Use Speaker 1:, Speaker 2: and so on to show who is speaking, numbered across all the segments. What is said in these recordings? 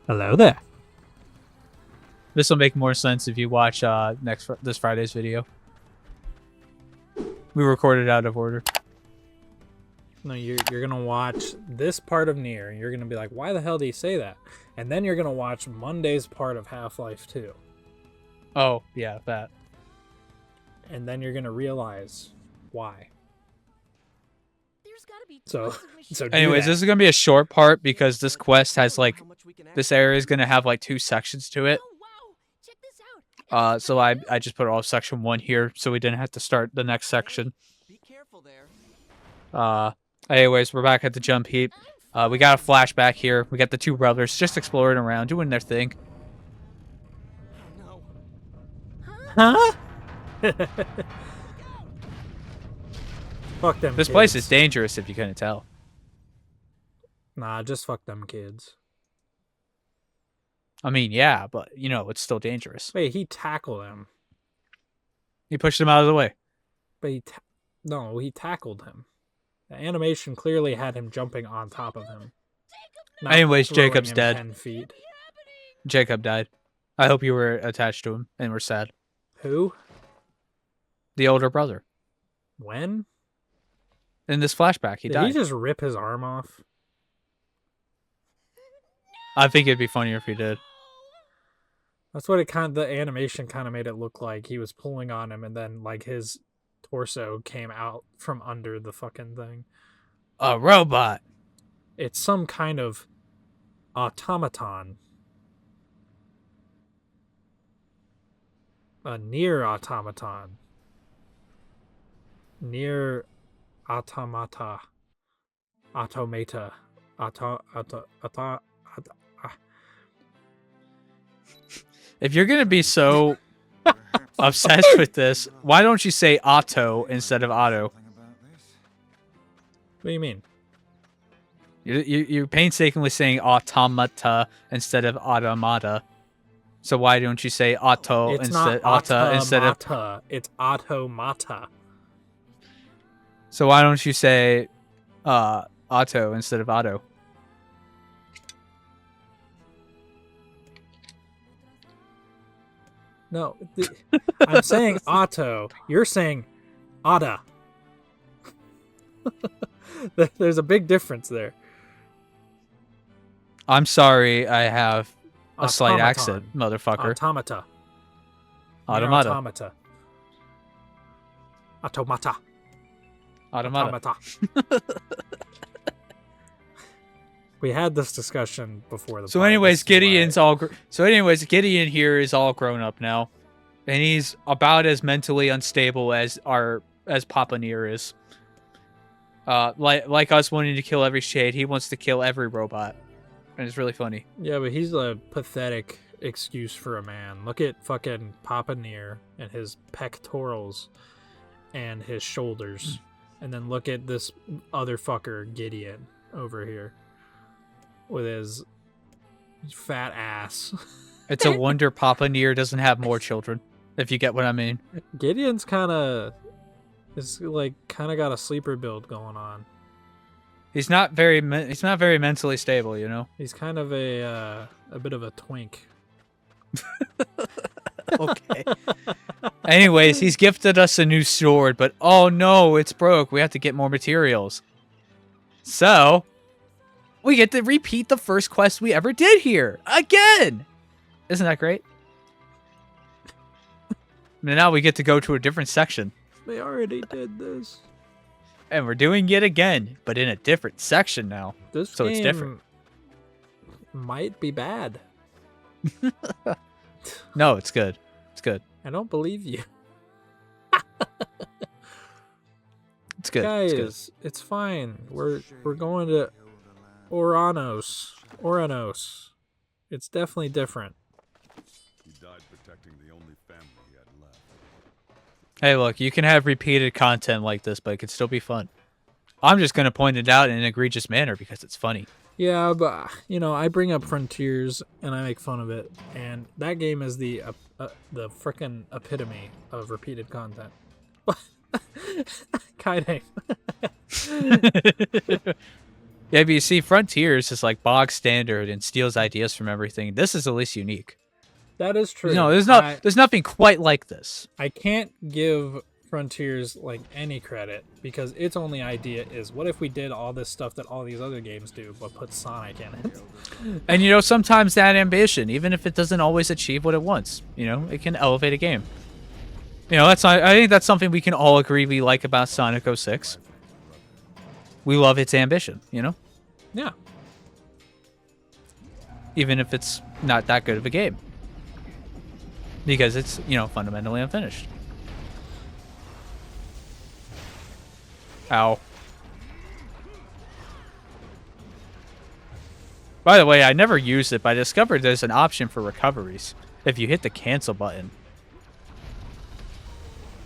Speaker 1: Hello there.
Speaker 2: This will make more sense if you watch this Friday's video. We recorded out of order.
Speaker 1: No, you're gonna watch this part of Nier. You're gonna be like, why the hell did he say that? And then you're gonna watch Monday's part of Half-Life 2.
Speaker 2: Oh, yeah, that.
Speaker 1: And then you're gonna realize why. So
Speaker 2: anyways, this is gonna be a short part because this quest has like this area is gonna have like 2 sections to it. So I just put all section 1 here so we didn't have to start the next section. Anyways, we're back at the jump heap. We got a flashback here. We got the 2 brothers just exploring around, doing their thing.
Speaker 1: Huh? Fuck them
Speaker 2: This
Speaker 1: kids.
Speaker 2: place is dangerous if you couldn't tell.
Speaker 1: Nah, just fuck them kids.
Speaker 2: I mean, yeah, but, you know, it's still dangerous.
Speaker 1: Wait, he tackled him.
Speaker 2: He pushed him out of the way.
Speaker 1: But he tackled him. The animation clearly had him jumping on top of him.
Speaker 2: Anyways, Jacob's dead.
Speaker 1: 10 feet.
Speaker 2: Jacob died. I hope you were attached to him and were sad.
Speaker 1: Who?
Speaker 2: The older brother.
Speaker 1: When?
Speaker 2: In this flashback, he died.
Speaker 1: Did he just rip his arm off?
Speaker 2: I think it'd be funnier if he did.
Speaker 1: That's what the animation kind of made it look like. He was pulling on him and then like his torso came out from under the fucking thing.
Speaker 2: A robot.
Speaker 1: It's some kind of automaton. A Nier automaton. Nier automata. Automata.
Speaker 2: If you're gonna be so obsessed with this, why don't you say auto instead of auto?
Speaker 1: What do you mean?
Speaker 2: You're painstakingly saying automata instead of automata. So why don't you say auto
Speaker 1: It's
Speaker 2: instead
Speaker 1: not
Speaker 2: auto instead of?
Speaker 1: automata. It's automata.
Speaker 2: So why don't you say auto instead of auto?
Speaker 1: No, I'm saying auto. You're saying Ada. There's a big difference there.
Speaker 2: I'm sorry, I have a slight
Speaker 1: Automaton.
Speaker 2: accent, motherfucker.
Speaker 1: Automata.
Speaker 2: Automata.
Speaker 1: Automata. Automata.
Speaker 2: Automata.
Speaker 1: We had this discussion before the.
Speaker 2: So anyways, Gideon here is all grown up now, and he's about as mentally unstable as Papa Nier is. Like us wanting to kill every shade, he wants to kill every robot, and it's really funny.
Speaker 1: Yeah, but he's a pathetic excuse for a man. Look at fucking Papa Nier and his pectorals and his shoulders, and then look at this other fucker Gideon over here with his fat ass.
Speaker 2: It's a wonder Papa Nier doesn't have more children, if you get what I mean.
Speaker 1: Gideon's kind of got a sleeper build going on.
Speaker 2: He's not very mentally stable, you know.
Speaker 1: He's kind of a bit of a twink.
Speaker 2: Okay. Anyways, he's gifted us a new sword, but oh no, it's broke. We have to get more materials. So, we get to repeat the first quest we ever did here again. Isn't that great? And now we get to go to a different section.
Speaker 1: They already did this.
Speaker 2: And we're doing it again, but in a different section now.
Speaker 1: This
Speaker 2: so
Speaker 1: game
Speaker 2: it's different.
Speaker 1: Might be bad.
Speaker 2: No, it's good. It's good.
Speaker 1: I don't believe you.
Speaker 2: It's good.
Speaker 1: Guys, it's fine. We're going to Oranos. It's definitely different.
Speaker 3: He died protecting the only family he had left.
Speaker 2: Hey, look, you can have repeated content like this, but it could still be fun. I'm just going to point it out in an egregious manner because it's funny.
Speaker 1: Yeah, but, you know, I bring up Frontiers and I make fun of it. And that game is the frickin' epitome of repeated content. Kiting.
Speaker 2: Yeah, but you see, Frontiers is like bog standard and steals ideas from everything. This is at least unique.
Speaker 1: That is true.
Speaker 2: No, there's nothing quite like this.
Speaker 1: I can't give Frontiers like any credit because its only idea is, what if we did all this stuff that all these other games do, but put Sonic in it?
Speaker 2: And you know, sometimes that ambition, even if it doesn't always achieve what it wants, you know, it can elevate a game. You know, I think that's something we can all agree we like about Sonic 06. We love its ambition, you know?
Speaker 1: Yeah.
Speaker 2: Even if it's not that good of a game. Because it's, you know, fundamentally unfinished. Ow. By the way, I never used it, but I discovered there's an option for recoveries if you hit the cancel button.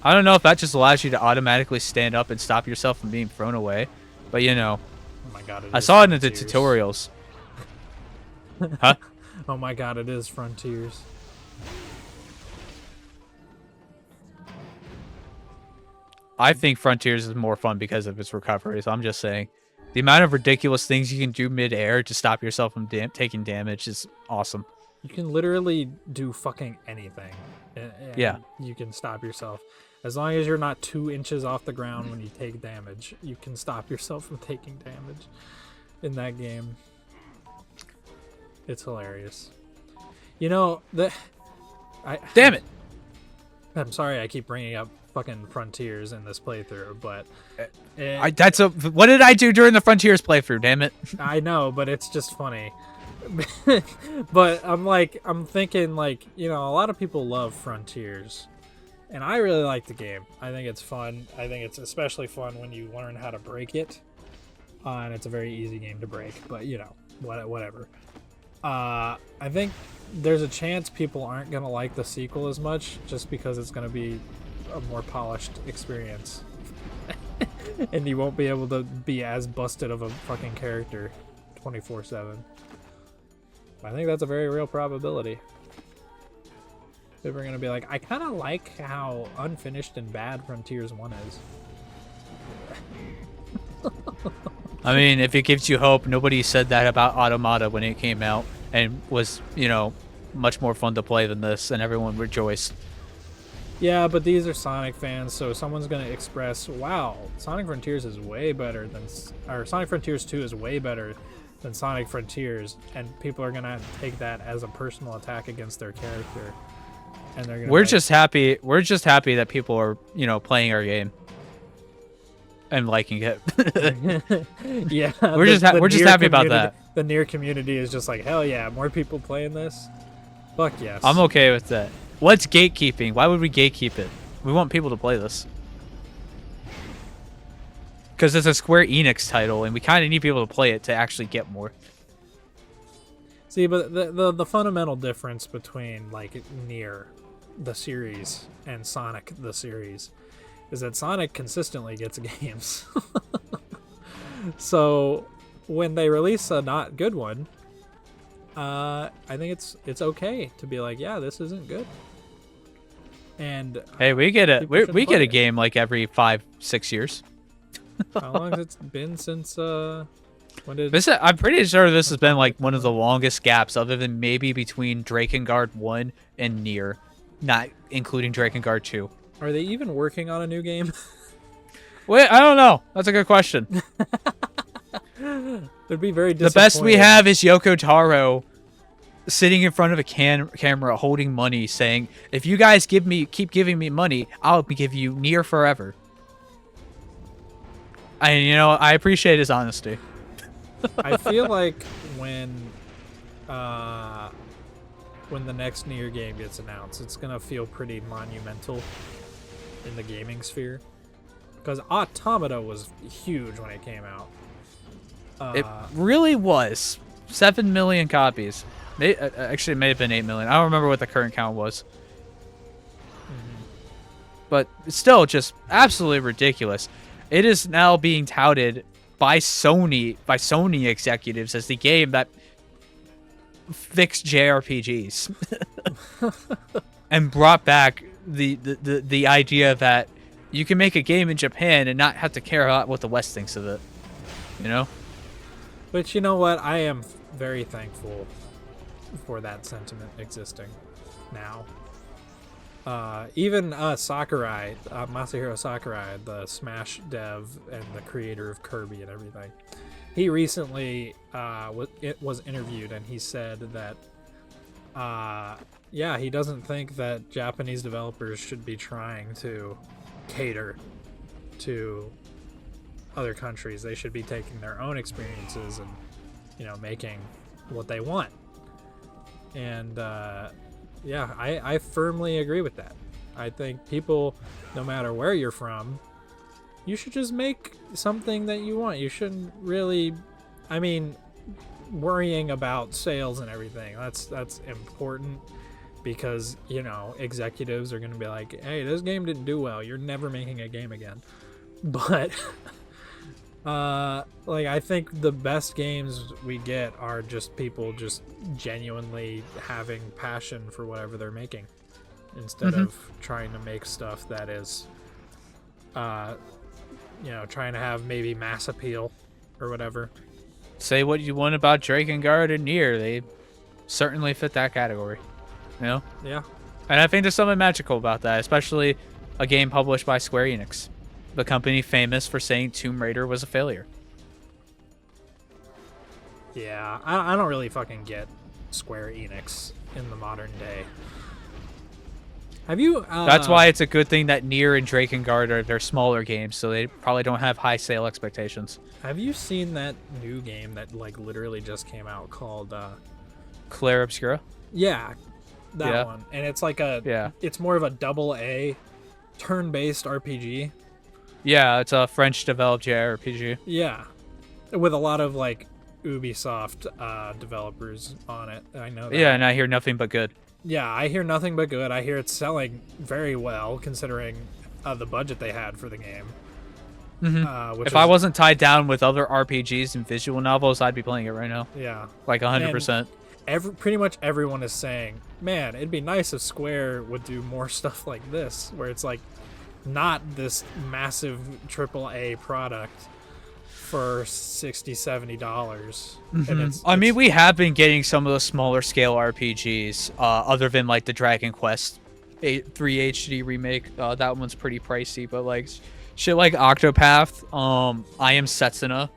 Speaker 2: I don't know if that just allows you to automatically stand up and stop yourself from being thrown away, but you know.
Speaker 1: Oh my god,
Speaker 2: I saw it in the tutorials. Huh?
Speaker 1: Oh my god, it is Frontiers.
Speaker 2: I think Frontiers is more fun because of its recoveries. I'm just saying. The amount of ridiculous things you can do mid-air to stop yourself from taking damage is awesome.
Speaker 1: You can literally do fucking anything. And
Speaker 2: yeah.
Speaker 1: You can stop yourself. As long as you're not 2 inches off the ground when you take damage, you can stop yourself from taking damage in that game. It's hilarious. You know,
Speaker 2: Damn it!
Speaker 1: I'm sorry I keep bringing up fucking Frontiers in this playthrough, but
Speaker 2: what did I do during the Frontiers playthrough, damn it?
Speaker 1: I know, but it's just funny. But I'm thinking like, you know, a lot of people love Frontiers, and I really like the game. I think it's fun. I think it's especially fun when you learn how to break it, and it's a very easy game to break, but you know, whatever. I think there's a chance people aren't gonna like the sequel as much just because it's gonna be a more polished experience. And you won't be able to be as busted of a fucking character 24/7. I think that's a very real probability. People are gonna be like, I kind of like how unfinished and bad Frontiers 1 is.
Speaker 2: I mean, if it gives you hope, nobody said that about Automata when it came out and was, you know, much more fun to play than this, and everyone rejoiced.
Speaker 1: Yeah, but these are Sonic fans, so someone's gonna express, wow, Sonic Frontiers is way better than, or Sonic Frontiers 2 is way better than Sonic Frontiers, and people are gonna take that as a personal attack against their character, and they're gonna.
Speaker 2: We're just happy that people are, you know, playing our game and liking it.
Speaker 1: Yeah,
Speaker 2: we're just happy about that.
Speaker 1: The Nier community is just like, hell yeah, more people playing this. Fuck yes.
Speaker 2: I'm okay with that. What's gatekeeping? Why would we gatekeep it? We want people to play this. Because it's a Square Enix title, and we kind of need people to play it to actually get more.
Speaker 1: See, but the fundamental difference between like Nier, the series, and Sonic, the series, is that Sonic consistently gets games. So when they release a not good one, I think it's okay to be like, yeah, this isn't good. And
Speaker 2: hey, we get a game like every 5-6 years.
Speaker 1: How long has it been since when did
Speaker 2: I'm pretty sure this has been like one of the longest gaps, other than maybe between Drakengard 1 and Nier, not including Drakengard 2.
Speaker 1: Are they even working on a new game?
Speaker 2: Wait, I don't know. That's a good question.
Speaker 1: It'd be very disappointing.
Speaker 2: The best we have is Yoko Taro sitting in front of a camera holding money saying, if you guys keep giving me money, I'll give you Nier forever. And, you know, I appreciate his honesty.
Speaker 1: I feel like when the next Nier game gets announced, it's going to feel pretty monumental in the gaming sphere. Because Automata was huge when it came out.
Speaker 2: It really was. 7 million copies. Actually, it may have been 8 million. I don't remember what the current count was.
Speaker 1: Mm-hmm.
Speaker 2: But it's still just absolutely ridiculous. It is now being touted by Sony executives as the game that fixed JRPGs and brought back the idea that you can make a game in Japan and not have to care about what the West thinks of it. You know?
Speaker 1: Which, you know what? I am very thankful for that sentiment existing now. Even Sakurai, Masahiro Sakurai, the Smash dev and the creator of Kirby and everything, he recently was interviewed, and he said that, yeah, he doesn't think that Japanese developers should be trying to cater to other countries. They should be taking their own experiences and, you know, making what they want. And yeah, I firmly agree with that. I think people, no matter where you're from, you should just make something that you want. You shouldn't really, I mean, worrying about sales and everything, that's important, because, you know, executives are going to be like, hey, this game didn't do well, you're never making a game again. But like, I think the best games we get are just people just genuinely having passion for whatever they're making, instead of trying to make stuff that is you know, trying to have maybe mass appeal or whatever.
Speaker 2: Say what you want about Drakengard and Nier, they certainly fit that category, you know?
Speaker 1: Yeah.
Speaker 2: And I think there's something magical about that, especially a game published by Square Enix, the company famous for saying Tomb Raider was a failure.
Speaker 1: Yeah, I don't really fucking get Square Enix in the modern day. Have you...
Speaker 2: That's why it's a good thing that Nier and Drakengard are their smaller games, so they probably don't have high sale expectations.
Speaker 1: Have you seen that new game that, like, literally just came out called...
Speaker 2: Claire Obscura?
Speaker 1: Yeah, that one. And it's like a...
Speaker 2: Yeah.
Speaker 1: It's more of a AA turn-based RPG.
Speaker 2: Yeah, it's a French-developed JRPG.
Speaker 1: Yeah. With a lot of, like, Ubisoft developers on it. I know that.
Speaker 2: Yeah, and I hear nothing but good.
Speaker 1: Yeah, I hear nothing but good. I hear it's selling very well, considering the budget they had for the game.
Speaker 2: If I wasn't tied down with other RPGs and visual novels, I'd be playing it right now.
Speaker 1: Yeah.
Speaker 2: Like 100%.
Speaker 1: Pretty much everyone is saying, man, it'd be nice if Square would do more stuff like this, where it's like not this massive AAA product for $60-$70. And
Speaker 2: I mean, we have been getting some of the smaller scale RPGs, other than like the Dragon Quest 3 HD remake. That one's pretty pricey, but like shit like Octopath, I Am Setsuna,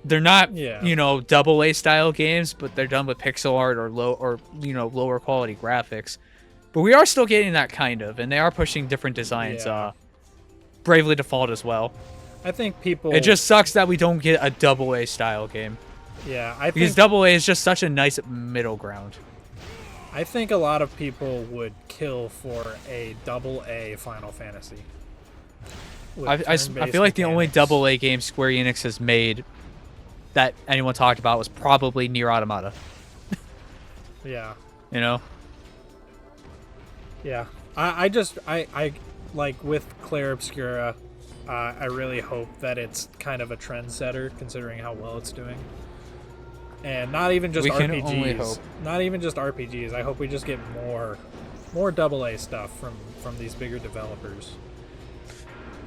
Speaker 2: they're not, you know, AA style games, but they're done with pixel art or lower quality graphics. But we are still getting that kind of, and they are pushing different designs. Bravely Default as well.
Speaker 1: I think people...
Speaker 2: It just sucks that we don't get a AA style game.
Speaker 1: Yeah,
Speaker 2: because AA is just such a nice middle ground.
Speaker 1: I think a lot of people would kill for a AA Final Fantasy.
Speaker 2: I feel like the only AA game Square Enix has made that anyone talked about was probably Nier Automata.
Speaker 1: Yeah.
Speaker 2: You know?
Speaker 1: Yeah. I like with Claire Obscura, I really hope that it's kind of a trendsetter, considering how well it's doing. And not even just RPGs. Not even just RPGs. I hope we just get more AA stuff from these bigger developers.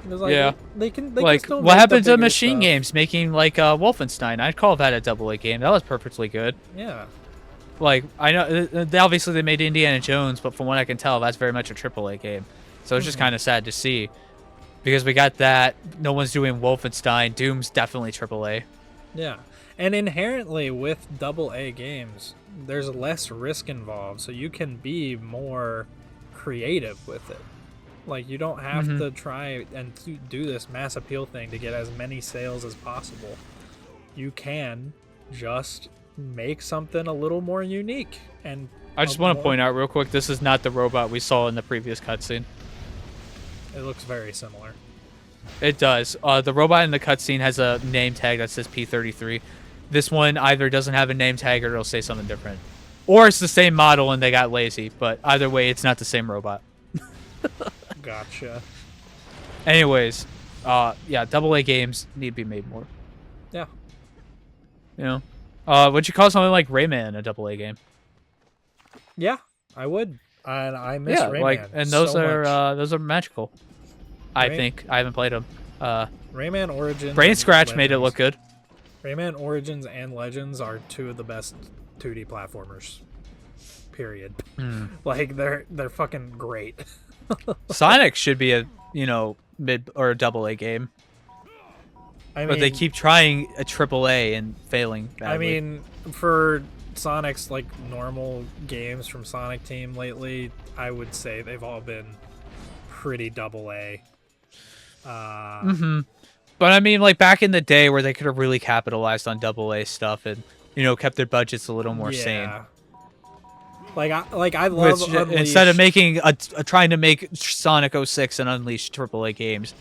Speaker 1: Like, they can
Speaker 2: like,
Speaker 1: still
Speaker 2: what happened to Machine
Speaker 1: stuff.
Speaker 2: Games making like Wolfenstein? I'd call that a AA game. That was perfectly good.
Speaker 1: Yeah.
Speaker 2: Like, I know obviously they made Indiana Jones, but from what I can tell, that's very much a AAA game. So it's just kind of sad to see, because we got that. No one's doing Wolfenstein. Doom's definitely AAA.
Speaker 1: Yeah, and inherently with AA games, there's less risk involved, so you can be more creative with it. Like, you don't have to try and do this mass appeal thing to get as many sales as possible. You can just make something a little more unique. And
Speaker 2: I just want to point out real quick, this is not the robot we saw in the previous cutscene.
Speaker 1: It looks very similar.
Speaker 2: It does. The robot in the cutscene has a name tag that says P33. This one either doesn't have a name tag or it'll say something different. Or it's the same model and they got lazy, but either way, it's not the same robot.
Speaker 1: Gotcha.
Speaker 2: Anyways, yeah, AA games need to be made more.
Speaker 1: Yeah.
Speaker 2: You know? Would you call something like Rayman a AA game?
Speaker 1: Yeah, I would. And I miss Rayman.
Speaker 2: Like, and those
Speaker 1: so
Speaker 2: those are magical. I think. I haven't played them.
Speaker 1: Rayman Origins.
Speaker 2: Brain Scratch made it look good.
Speaker 1: Rayman Origins and Legends are two of the best 2D platformers. Period. Like they're fucking great.
Speaker 2: Sonic should be a mid or a double A game,
Speaker 1: I mean,
Speaker 2: but they keep trying a triple A and failing badly.
Speaker 1: I mean, for Sonic's like normal games from Sonic Team lately, I would say they've all been pretty double A.
Speaker 2: But I mean, like back in the day where they could have really capitalized on double A stuff and kept their budgets a little more sane.
Speaker 1: I love Unleashed.
Speaker 2: Instead of making trying to make Sonic 06 and Unleashed AAA games,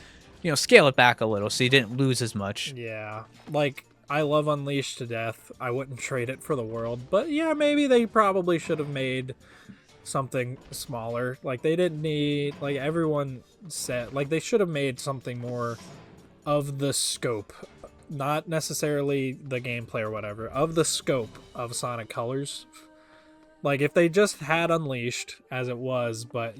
Speaker 2: scale it back a little so you didn't lose as much.
Speaker 1: Yeah, like I love Unleashed to death. I wouldn't trade it for the world, but yeah, maybe they probably should have made something smaller. Like they didn't need, like everyone said, like they should have made something more of the scope, not necessarily the gameplay or whatever, of the scope of Sonic Colors. Like if they just had Unleashed as it was, but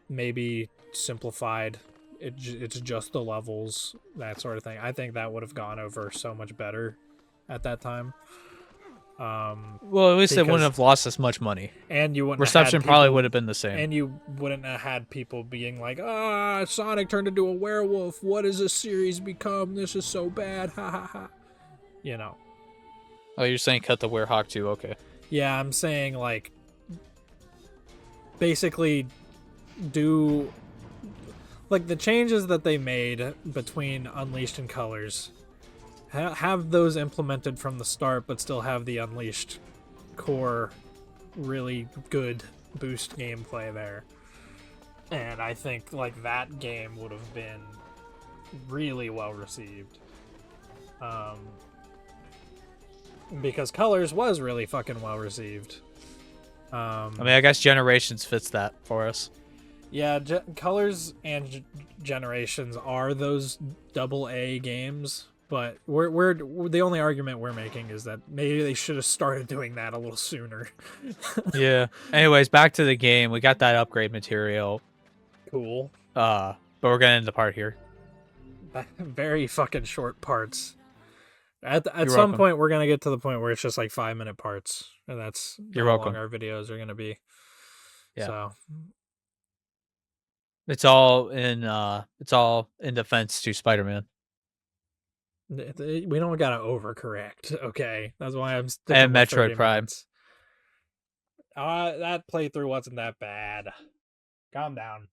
Speaker 1: maybe simplified, it's just the levels, that sort of thing. I think that would have gone over so much better at that time.
Speaker 2: Well, at least they wouldn't have lost as much money,
Speaker 1: and you wouldn't
Speaker 2: reception
Speaker 1: have
Speaker 2: probably would have been the same,
Speaker 1: and you wouldn't have had people being like, Sonic turned into a werewolf, what has this series become, this is so bad, ha ha ha.
Speaker 2: Oh, you're saying cut the Werehog too? Okay.
Speaker 1: Yeah, I'm saying like basically do like the changes that they made between Unleashed and Colors. Have those implemented from the start, but still have the Unleashed core really good boost gameplay there. And I think like that game would have been really well received. Because Colors was really fucking well received.
Speaker 2: I mean, I guess Generations fits that for us.
Speaker 1: Yeah, Colors and Generations are those double A games, but we're the only argument we're making is that maybe they should have started doing that a little sooner.
Speaker 2: Yeah. Anyways, back to the game. We got that upgrade material.
Speaker 1: Cool.
Speaker 2: But we're gonna end the part here.
Speaker 1: Very fucking short parts. At some
Speaker 2: welcome.
Speaker 1: point, we're gonna get to the point where it's just like 5-minute parts, and that's
Speaker 2: You're
Speaker 1: how
Speaker 2: welcome.
Speaker 1: long our videos are gonna be.
Speaker 2: Yeah.
Speaker 1: So
Speaker 2: It's all in defense to Spider-Man
Speaker 1: we don't gotta overcorrect, okay? That's why I'm sticking
Speaker 2: and
Speaker 1: with
Speaker 2: Metroid
Speaker 1: 30
Speaker 2: Prime.
Speaker 1: minutes. That playthrough wasn't that bad. Calm down.